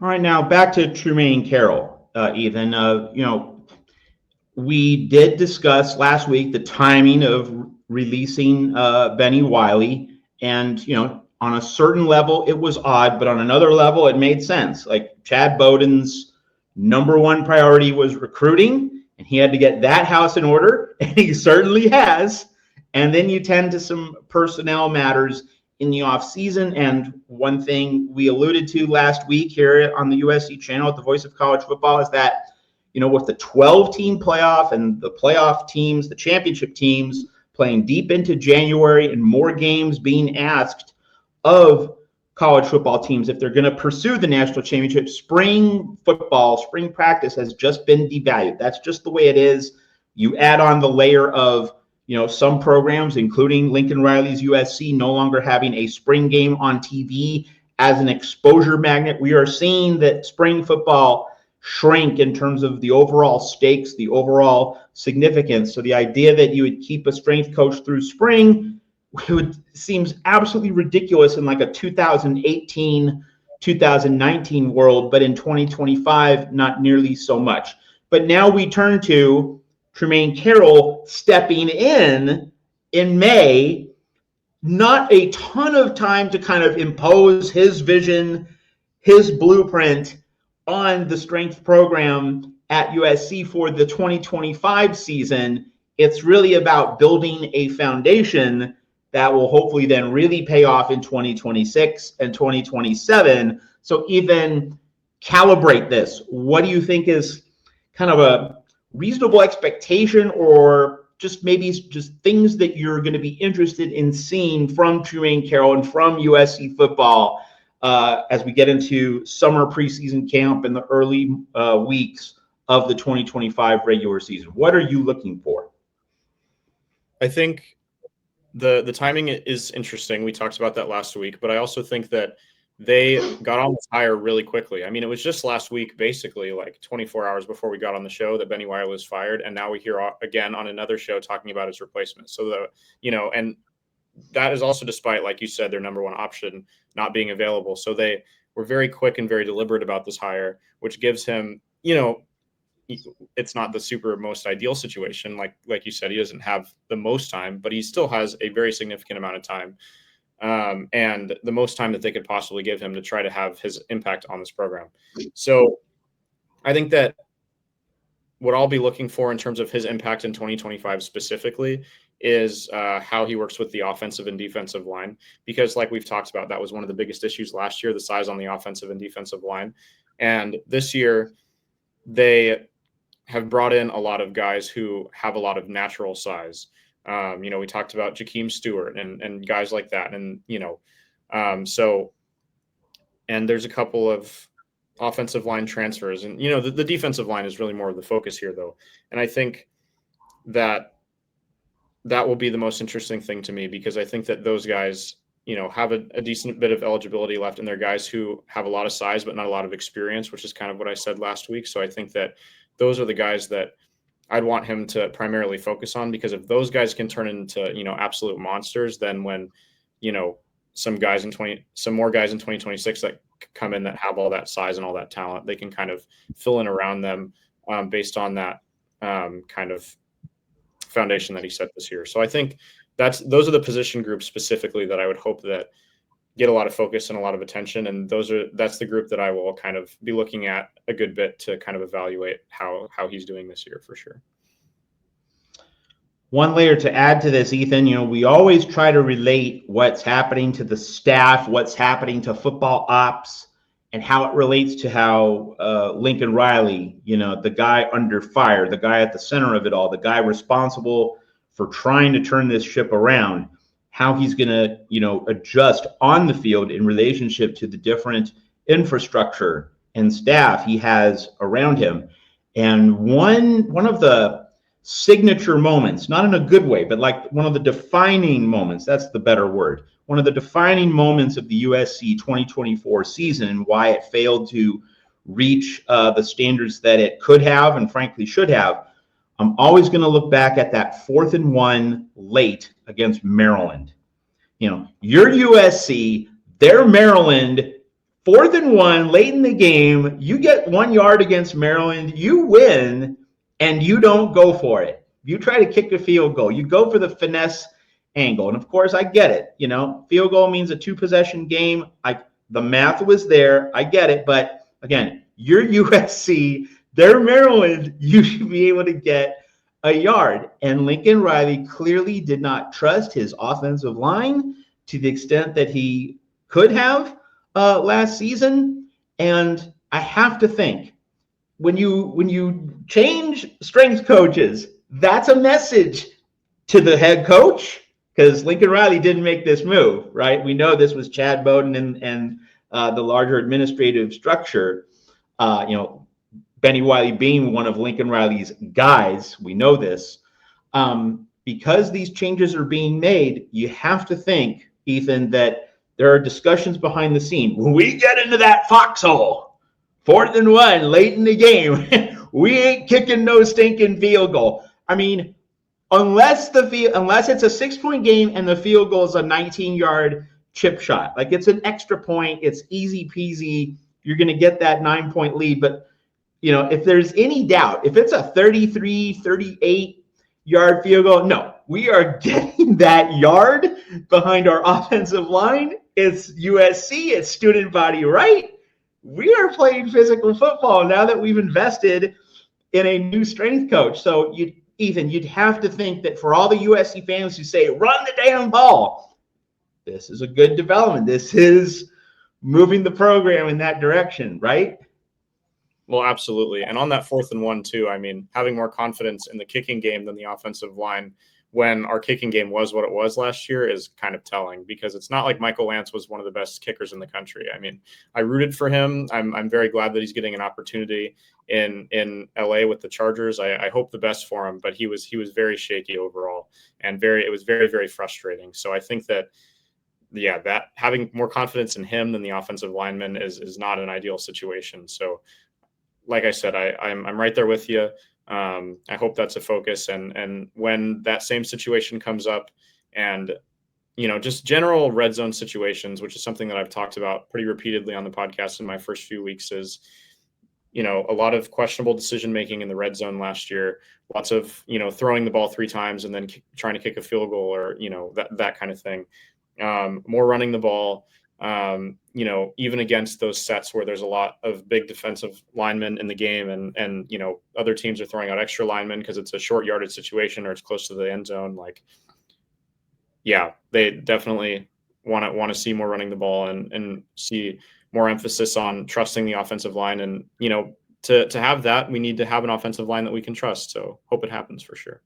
All right, now back to Trumain Carroll, Ethan. We did discuss last week the timing of releasing Benny Wiley, and on a certain level it was odd, but on another level it made sense. Like Chad Bowden's number one priority was recruiting, and he had to get that house in order, and he certainly has. And then you tend to some personnel matters in the off season. And one thing we alluded to last week here on the USC channel at the Voice of College Football is that, with the 12-team playoff and the playoff teams, the championship teams playing deep into January and more games being asked of college football teams if they're going to pursue the national championship, spring football, spring practice has just been devalued. That's just the way it is. You add on the layer of some programs, including Lincoln Riley's USC, no longer having a spring game on TV as an exposure magnet. We are seeing that spring football shrink in terms of the overall stakes, the overall significance. So the idea that you would keep a strength coach through spring seems absolutely ridiculous in like a 2018, 2019 world, but in 2025, not nearly so much. But now we turn to Trumain Carroll stepping in May, not a ton of time to kind of impose his vision, his blueprint on the strength program at USC for the 2025 season. It's really about building a foundation that will hopefully then really pay off in 2026 and 2027. So even calibrate this. What do you think is kind of a reasonable expectation, or just maybe just things that you're going to be interested in seeing from Trumain Carroll and from USC football as we get into summer preseason camp and the early weeks of the 2025 regular season? What are you looking for? I think the timing is interesting. We talked about that last week, but I also think that they got on this hire really quickly. I mean, it was just last week, basically like 24 hours before we got on the show, that Benny Wiley was fired. And now we hear again on another show talking about his replacement. So and that is also despite, like you said, their number one option not being available. So they were very quick and very deliberate about this hire, which gives him, it's not the super most ideal situation. Like you said, he doesn't have the most time, but he still has a very significant amount of time. And the most time that they could possibly give him to try to have his impact on this program. So I think that what I'll be looking for in terms of his impact in 2025 specifically is how he works with the offensive and defensive line, because like we've talked about, that was one of the biggest issues last year, the size on the offensive and defensive line. And this year they have brought in a lot of guys who have a lot of natural size. We talked about Jakeem Stewart and guys like that. And, and there's a couple of offensive line transfers, and, the defensive line is really more of the focus here though. And I think that will be the most interesting thing to me, because I think that those guys, have a decent bit of eligibility left, and they're guys who have a lot of size, but not a lot of experience, which is kind of what I said last week. So I think that those are the guys that I'd want him to primarily focus on, because if those guys can turn into, absolute monsters, then when, some more guys in 2026 that come in that have all that size and all that talent, they can kind of fill in around them based on that kind of foundation that he set this year. So I think those are the position groups specifically that I would hope that get a lot of focus and a lot of attention. And that's the group that I will kind of be looking at a good bit to kind of evaluate how he's doing this year for sure. One layer to add to this, Ethan, we always try to relate what's happening to the staff, what's happening to football ops, and how it relates to how Lincoln Riley, the guy under fire, the guy at the center of it all, the guy responsible for trying to turn this ship around, how he's going to, adjust on the field in relationship to the different infrastructure and staff he has around him. And one of the signature moments, not in a good way, but like one of the defining moments, that's the better word, one of the defining moments of the USC 2024 season and why it failed to reach the standards that it could have and frankly should have. I'm always going to look back at that 4th and 1 late against Maryland. You're USC, they're Maryland, 4th and 1, late in the game, you get 1 yard against Maryland, you win, and you don't go for it. You try to kick a field goal. You go for the finesse angle. And of course, I get it. Field goal means a 2-possession game. The math was there. I get it. But again, you're USC, they're Maryland. You should be able to get a yard. And Lincoln Riley clearly did not trust his offensive line to the extent that he could have last season. And I have to think, when you change strength coaches, that's a message to the head coach, because Lincoln Riley didn't make this move, right? We know this was Chad Bowden and the larger administrative structure. Benny Wiley being one of Lincoln Riley's guys, we know this. Because these changes are being made, you have to think, Ethan, that there are discussions behind the scene. When we get into that foxhole, 4th and 1, late in the game, we ain't kicking no stinking field goal. I mean, unless it's a 6-point game and the field goal is a 19-yard chip shot, like it's an extra point, it's easy peasy, you're going to get that 9-point lead. But if there's any doubt, if it's a 33, 38-yard field goal, no, we are getting that yard behind our offensive line. It's USC, it's student body right. We are playing physical football now that we've invested in a new strength coach. So Ethan, you'd have to think that for all the USC fans who say, run the damn ball, this is a good development. This is moving the program in that direction, right? Well, absolutely. And on that 4th and 1 too, I mean, having more confidence in the kicking game than the offensive line when our kicking game was what it was last year is kind of telling, because it's not like Michael Lance was one of the best kickers in the country. I mean, I rooted for him. I'm very glad that he's getting an opportunity in LA with the Chargers. I hope the best for him, but he was very shaky overall, and it was very, very frustrating. So I think that having more confidence in him than the offensive lineman is not an ideal situation. So like I said, I'm right there with you. I hope that's a focus. And when that same situation comes up, and just general red zone situations, which is something that I've talked about pretty repeatedly on the podcast in my first few weeks, is a lot of questionable decision making in the red zone last year. Lots of throwing the ball 3 times and then trying to kick a field goal, or that kind of thing. More running the ball. Even against those sets where there's a lot of big defensive linemen in the game, and other teams are throwing out extra linemen because it's a short yardage situation or it's close to the end zone. They definitely want to see more running the ball and see more emphasis on trusting the offensive line. And, to have that, we need to have an offensive line that we can trust. So hope it happens for sure.